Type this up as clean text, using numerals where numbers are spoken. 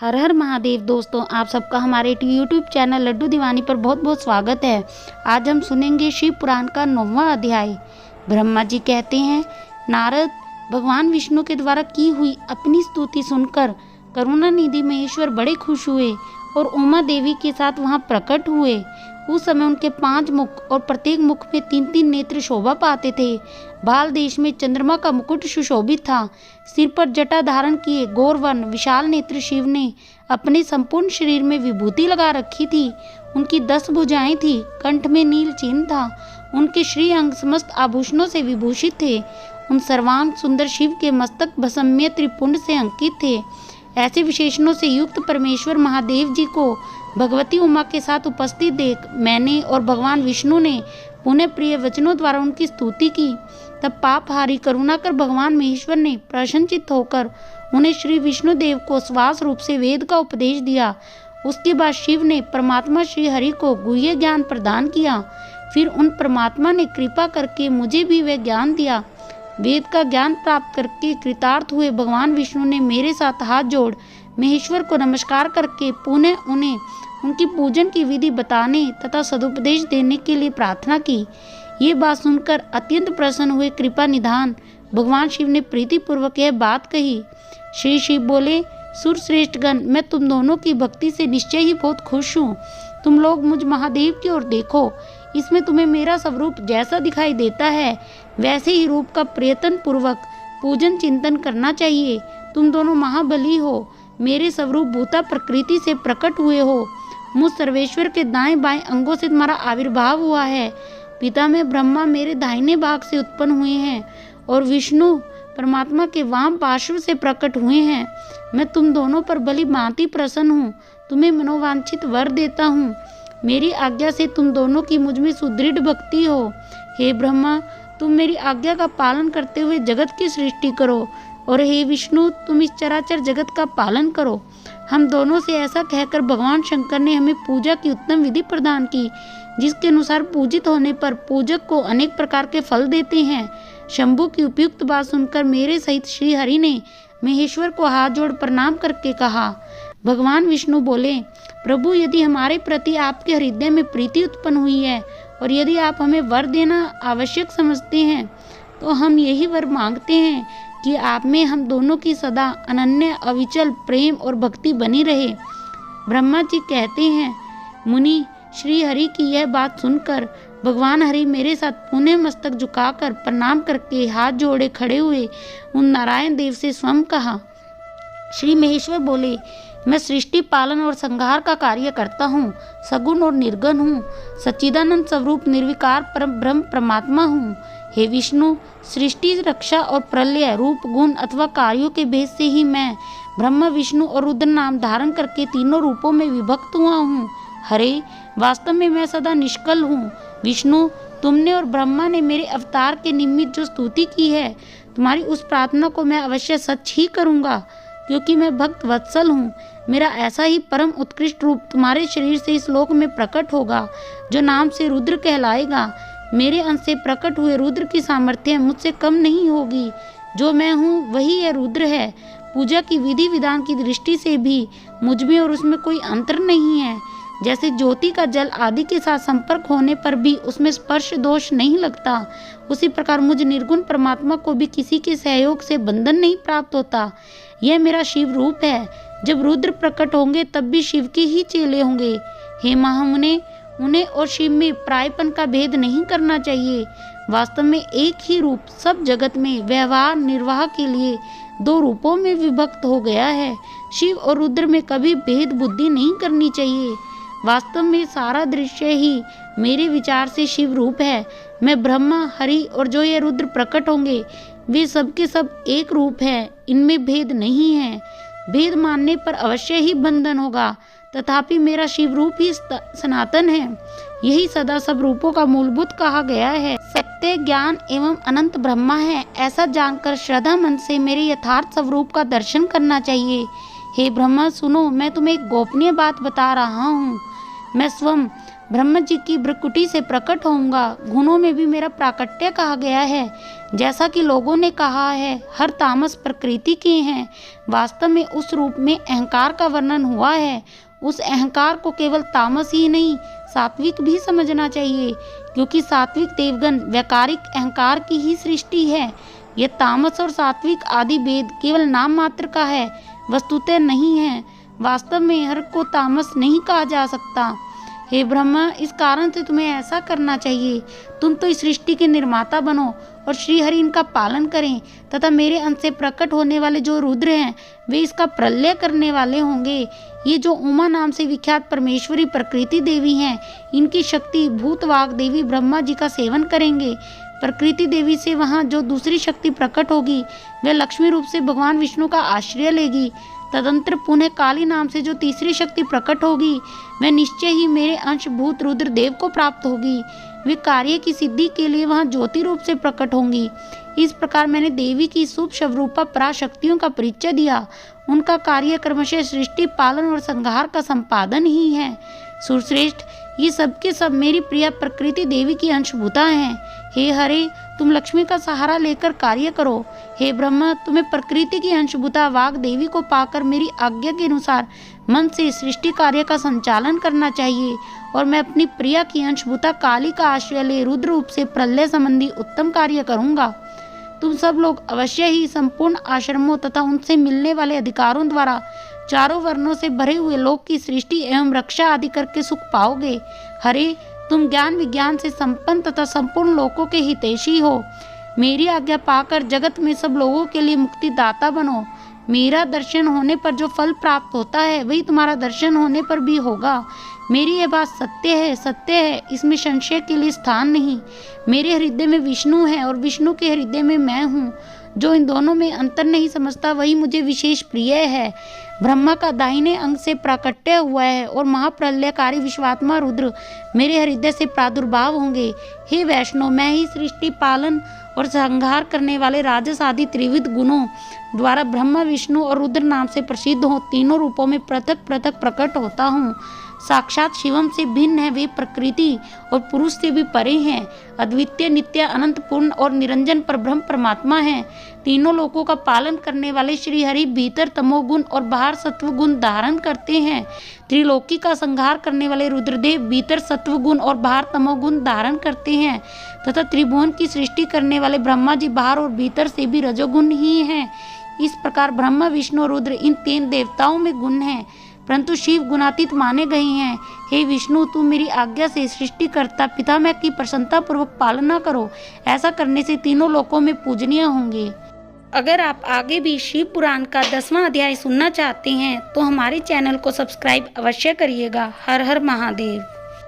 हर हर महादेव। दोस्तों, आप सबका हमारे यूट्यूब चैनल लड्डू दीवानी पर बहुत बहुत स्वागत है। आज हम सुनेंगे शिव पुराण का 9वां अध्याय। ब्रह्मा जी कहते हैं, नारद, भगवान विष्णु के द्वारा की हुई अपनी स्तुति सुनकर करुणा निधि महेश्वर बड़े खुश हुए और उमा देवी के साथ वहां प्रकट हुए। उस समय उनके 5 मुख और प्रत्येक मुख में 3-3 नेत्र शोभा पाते थे। बाल देश में चंद्रमा का मुकुट सुशोभित था। सिर पर जटा धारण किए गौरवन विशाल नेत्र शिव ने अपने संपूर्ण शरीर में विभूति लगा रखी थी। उनकी 10 भुजाएं थी। कंठ में नील चिन्ह था। उनके श्री अंग समस्त आभूषणों से विभूषित थे। उन सर्वांग सुंदर शिव के मस्तक भस्म्य त्रिपुंड से अंकित थे। ऐसे विशेषणों से युक्त परमेश्वर महादेव जी को भगवती उमा के साथ उपस्थित देख मैंने और भगवान विष्णु ने पुण्य प्रिय वचनों द्वारा उनकी स्तुति की। तब पापहारी करुणा कर भगवान महेश्वर ने प्रसन्नचित्त होकर उन्हें श्री विष्णु देव को श्वास रूप से वेद का उपदेश दिया। उसके बाद शिव ने परमात्मा श्री हरि को गुह्य ज्ञान प्रदान किया। फिर उन परमात्मा ने कृपा करके मुझे भी वह ज्ञान दिया। वेद का ज्ञान प्राप्त करके कृतार्थ हुए भगवान विष्णु ने मेरे साथ हाथ जोड़ महेश्वर को नमस्कार करके पुनः उन्हें उनकी पूजन की विधि बताने तथा सदुपदेश देने के लिए प्रार्थना की। ये बात सुनकर अत्यंत प्रसन्न हुए कृपा निधान भगवान शिव ने प्रीतिपूर्वक यह बात कही। श्री शिव बोले, सुरश्रेष्ठगण, मैं तुम दोनों की भक्ति से निश्चय ही बहुत खुश हूँ। तुम लोग मुझ महादेव की ओर देखो। इसमें तुम्हें मेरा स्वरूप जैसा दिखाई देता है वैसे ही रूप का प्रयत्न पूर्वक पूजन चिंतन करना चाहिए। तुम दोनों महाबली हो, मेरे स्वरूप भूता प्रकृति से प्रकट हुए हो। मुझ सर्वेश्वर के दाएं बाएं अंगों से तुम्हारा आविर्भाव हुआ है। पिता में ब्रह्मा मेरे दाहिने भाग से उत्पन्न हुए हैं और विष्णु परमात्मा के वाम पार्श्व से प्रकट हुए हैं। मैं तुम दोनों पर भली भांति प्रसन्न हूँ। तुम्हें मनोवांछित वर देता हूँ। मेरी आज्ञा से तुम दोनों की मुझ में सुदृढ़ भक्ति हो। हे ब्रह्मा, तुम मेरी आज्ञा का पालन करते हुए जगत की सृष्टि करो और हे विष्णु, तुम इस चराचर जगत का पालन करो। हम दोनों से ऐसा कहकर भगवान शंकर ने हमें पूजा की उत्तम विधि प्रदान की, जिसके अनुसार पूजित होने पर पूजक को अनेक प्रकार के फल देते हैं। शंभु की उपयुक्त बात सुनकर मेरे सहित श्री हरि ने महेश्वर को हाथ जोड़ प्रणाम करके कहा। भगवान विष्णु बोले, प्रभु, यदि हमारे प्रति आपके हृदय में प्रीति उत्पन्न हुई है और यदि आप हमें वर देना आवश्यक समझते हैं तो हम यही वर मांगते हैं कि आप में हम दोनों की सदा अनन्य अविचल प्रेम और भक्ति बनी रहे। ब्रह्मा जी कहते हैं, मुनि, श्री हरि की यह बात सुनकर भगवान हरि मेरे साथ पुनः मस्तक झुकाकर प्रणाम करके हाथ जोड़े खड़े हुए उन नारायण देव से स्वयं कहा। श्री महेश्वर बोले, मैं सृष्टि पालन और संहार का कार्य करता हूँ, सगुण और निर्गुण हूँ, सच्चिदानंद स्वरूप निर्विकार परम ब्रह्म परमात्मा हूँ। हे विष्णु, सृष्टि, रक्षा और प्रलय रूप गुण अथवा कार्यों के भेद से ही मैं ब्रह्मा, विष्णु और रुद्र नाम धारण करके तीनों रूपों में विभक्त हुआ हूँ। हरे, वास्तव में मैं सदा निष्कल हूँ। विष्णु, तुमने और ब्रह्मा ने मेरे अवतार के निमित्त जो स्तुति की है, तुम्हारी उस प्रार्थना को मैं अवश्य सच ही करूँगा, क्योंकि मैं भक्त वत्सल हूँ। मेरा ऐसा ही परम उत्कृष्ट रूप तुम्हारे शरीर से इस लोक में प्रकट होगा, जो नाम से रुद्र कहलाएगा। मेरे अंश से प्रकट हुए रुद्र की सामर्थ्य मुझसे कम नहीं होगी। जो मैं हूँ वही यह रुद्र है। पूजा की विधि विधान की दृष्टि से भी मुझ में और उसमें कोई अंतर नहीं है। जैसे ज्योति का जल आदि के साथ संपर्क होने पर भी उसमें स्पर्श दोष नहीं लगता, उसी प्रकार मुझ निर्गुण परमात्मा को भी किसी के सहयोग से बंधन नहीं प्राप्त होता। यह मेरा शिव रूप है। जब रुद्र प्रकट होंगे तब भी शिव के ही चेले होंगे। हे महामुने, उन्हें और शिव में प्रायपन का भेद नहीं करना चाहिए। वास्तव में एक ही रूप सब जगत में व्यवहार निर्वाह के लिए 2 रूपों में विभक्त हो गया है। शिव और रुद्र में कभी भेद बुद्धि नहीं करनी चाहिए। वास्तव में सारा दृश्य ही मेरे विचार से शिव रूप है। मैं ब्रह्मा, हरि और जो ये रुद्र प्रकट होंगे वे सब के सब एक रूप है। इनमें भेद नहीं है। भेद मानने पर अवश्य ही बंधन होगा, तथापि मेरा शिव रूप ही सनातन है। यही सदा सब रूपों का मूलभूत कहा गया है। सत्य, ज्ञान एवं अनंत ब्रह्मा है, ऐसा जानकर श्रद्धा मन से मेरे यथार्थ स्वरूप का दर्शन करना चाहिए। हे ब्रह्मा, सुनो, मैं तुम्हें एक गोपनीय बात बता रहा हूँ। मैं स्वयं ब्रह्म जी की भ्रुकुटी से प्रकट होऊंगा। गुणों में भी मेरा प्राकट्य कहा गया है। जैसा कि लोगों ने कहा है हर तामस प्रकृति के हैं, वास्तव में उस रूप में अहंकार का वर्णन हुआ है। उस अहंकार को केवल तामस ही नहीं सात्विक भी समझना चाहिए, क्योंकि सात्विक देवगण वैकारिक अहंकार की ही सृष्टि है। यह तामस और सात्विक आदि भेद केवल नाम मात्र का है, वस्तुतः नहीं है। वास्तव में हर को तामस नहीं कहा जा सकता। हे ब्रह्मा, इस कारण से तुम्हें ऐसा करना चाहिए। तुम तो इस सृष्टि के निर्माता बनो और श्रीहरि इनका पालन करें, तथा मेरे अंश से प्रकट होने वाले जो रुद्र हैं वे इसका प्रलय करने वाले होंगे। ये जो उमा नाम से विख्यात परमेश्वरी प्रकृति देवी हैं, इनकी शक्ति भूतवाग देवी ब्रह्मा जी का सेवन करेंगे। प्रकृति देवी से वहाँ जो दूसरी शक्ति प्रकट होगी वह लक्ष्मी रूप से भगवान विष्णु का आश्रय लेगी। तदंतर पुनः काली नाम से जो तीसरी शक्ति प्रकट होगी वह निश्चय ही मेरे अंश भूत रुद्र देव को प्राप्त होगी। वे कार्य की सिद्धि के लिए वहाँ ज्योति रूप से प्रकट होंगी। इस प्रकार मैंने देवी की शुभ शवरूपा पराशक्तियों का परिचय दिया। उनका कार्य क्रमशः सृष्टि पालन और संहार का संपादन ही है। सुरश्रेष्ठ, ये सब के सब मेरी प्रिय प्रकृति देवी की अंशभूता हैं। हे हरे, तुम लक्ष्मी का सहारा लेकर कार्य करो। हे ब्रह्मा, तुम्हें प्रकृति की अंशभूता वाग देवी को पाकर मेरी आज्ञा के अनुसार मन से सृष्टि कार्य का संचालन करना चाहिए, और मैं अपनी प्रिया की अंशभूता काली का आश्रय ले रुद्र रूप से प्रलय संबंधी उत्तम कार्य करूंगा। तुम सब लोग अवश्य ही संपूर्ण आश्रमों तथा उनसे मिलने वाले अधिकारों द्वारा चारों वर्णों से भरे हुए लोक की सृष्टि एवं रक्षा आदि करके सुख पाओगे। हरे, तुम ज्ञान विज्ञान से संपन्न तथा संपूर्ण लोकों के हितैषी हो। मेरी आज्ञा पाकर जगत में सब लोगों के लिए मुक्ति दाता बनो। मेरा दर्शन होने पर जो फल प्राप्त होता है वही तुम्हारा दर्शन होने पर भी होगा। मेरी यह बात सत्य है, सत्य है, इसमें संशय के लिए स्थान नहीं। मेरे हृदय में विष्णु है और विष्णु के हृदय में मैं हूँ। जो इन दोनों में अंतर नहीं समझता वही मुझे विशेष प्रिय है। ब्रह्मा का दाहिने अंग से प्राकट्य हुआ है और महाप्रलयकारी विश्वात्मा रुद्र मेरे हृदय से प्रादुर्भाव होंगे। हे वैष्णव, मैं ही सृष्टि पालन और संहार करने वाले राजस आदि त्रिविध गुणों द्वारा ब्रह्मा विष्णु और रुद्र नाम से प्रसिद्ध हो तीनों रूपों में पृथक पृथक प्रकट होता हूँ। साक्षात शिवम से भिन्न है वे प्रकृति और पुरुष से भी परे हैं। अद्वितीय नित्य अनंत पूर्ण और निरंजन परब्रह्म परमात्मा है। तीनों लोकों का पालन करने वाले श्री हरि भीतर तमोगुण और बाहर सत्व गुण धारण करते हैं। त्रिलोकी का संहार करने वाले रुद्रदेव भीतर सत्व गुण और बाहर तमोगुण धारण करते हैं, तथा त्रिभुवन की सृष्टि करने वाले ब्रह्मा जी बाहर और भीतर से भी रजोगुण ही हैं। इस प्रकार ब्रह्मा विष्णु और रुद्र इन तीन देवताओं में गुण हैं, परंतु शिव गुणातीत माने गए हैं। हे विष्णु, तुम मेरी आज्ञा से सृष्टिकर्ता पितामह की प्रसन्नता पूर्वक पालना करो। ऐसा करने से तीनों लोकों में पूजनीय होंगे। अगर आप आगे भी शिव पुराण का 10वां अध्याय सुनना चाहते हैं तो हमारे चैनल को सब्सक्राइब अवश्य करिएगा। हर हर महादेव।